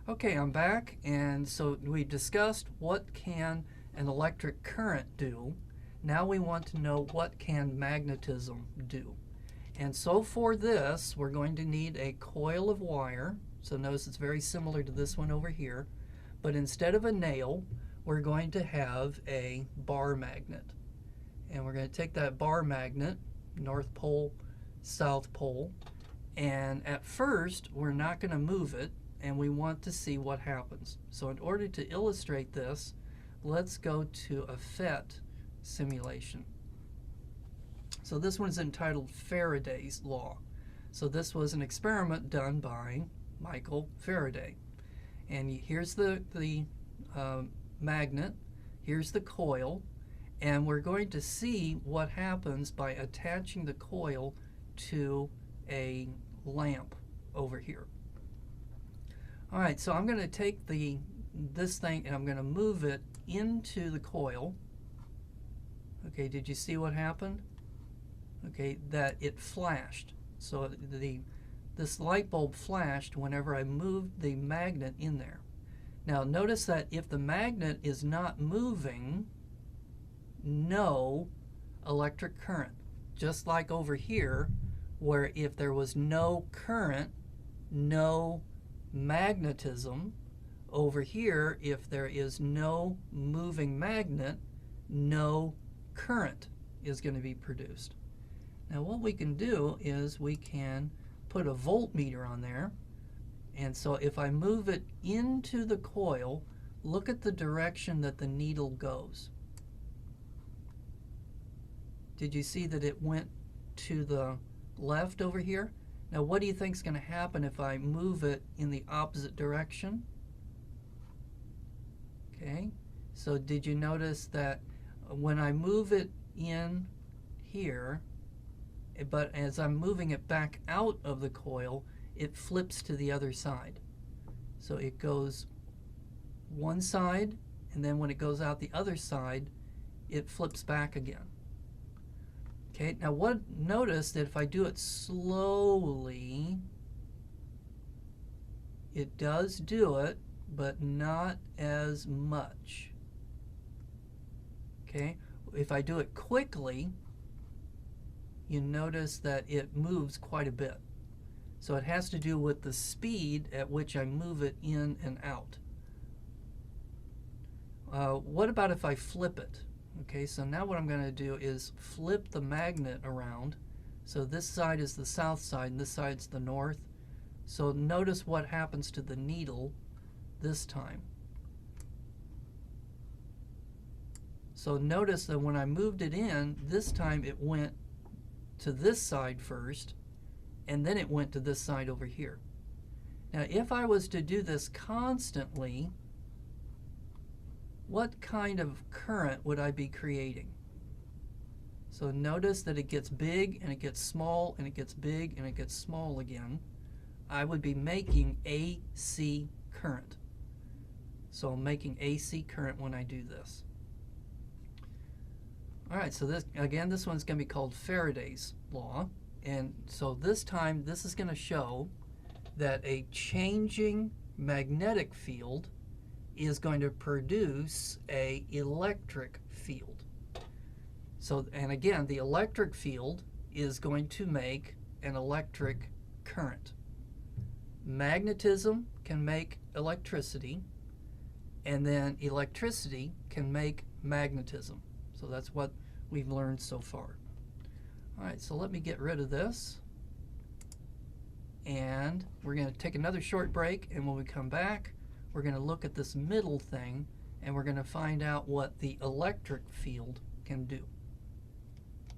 Okay, I'm back, and so we discussed what can an electric current do. Now we want to know what can magnetism do. And so for this, we're going to need a coil of wire. So notice it's very similar to this one over here. But instead of a nail, we're going to have a bar magnet. And we're going to take that bar magnet, North Pole, South Pole, and at first, we're not going to move it, and we want to see what happens. So in order to illustrate this, let's go to a FET simulation. So this one is entitled Faraday's Law. So this was an experiment done by Michael Faraday. And here's the magnet, here's the coil, and we're going to see what happens by attaching the coil to a lamp over here. All right, so I'm going to take this thing and I'm going to move it into the coil. Okay, did you see what happened? Okay, that it flashed. So this light bulb flashed whenever I moved the magnet in there. Now notice that if the magnet is not moving, no electric current. Just like over here, where if there was no current, no magnetism. Over here, if there is no moving magnet, no current is going to be produced. Now what we can do is we can put a voltmeter on there, and so if I move it into the coil, look at the direction that the needle goes. Did you see that it went to the left over here? Now what do you think is going to happen if I move it in the opposite direction? Okay, so did you notice that when I move it in here, but as I'm moving it back out of the coil, it flips to the other side. So it goes one side, and then when it goes out the other side, it flips back again. Okay, now notice that if I do it slowly, it does do it, but not as much. Okay, if I do it quickly, you notice that it moves quite a bit. So it has to do with the speed at which I move it in and out. What about if I flip it? Okay, so now what I'm going to do is flip the magnet around. So this side is the south side and this side's the north. So notice what happens to the needle this time. So notice that when I moved it in, this time it went to this side first, and then it went to this side over here. Now if I was to do this constantly, what kind of current would I be creating? So notice that it gets big and it gets small and it gets big and it gets small again. I would be making AC current. So I'm making AC current when I do this. Alright, so this one's going to be called Faraday's Law. And so this time, this is going to show that a changing magnetic field is going to produce an electric field. So, and again, the electric field is going to make an electric current. Magnetism can make electricity, and then electricity can make magnetism. So that's what we've learned so far. All right, so let me get rid of this. And we're going to take another short break, and when we come back, we're going to look at this middle thing, and we're going to find out what the electric field can do.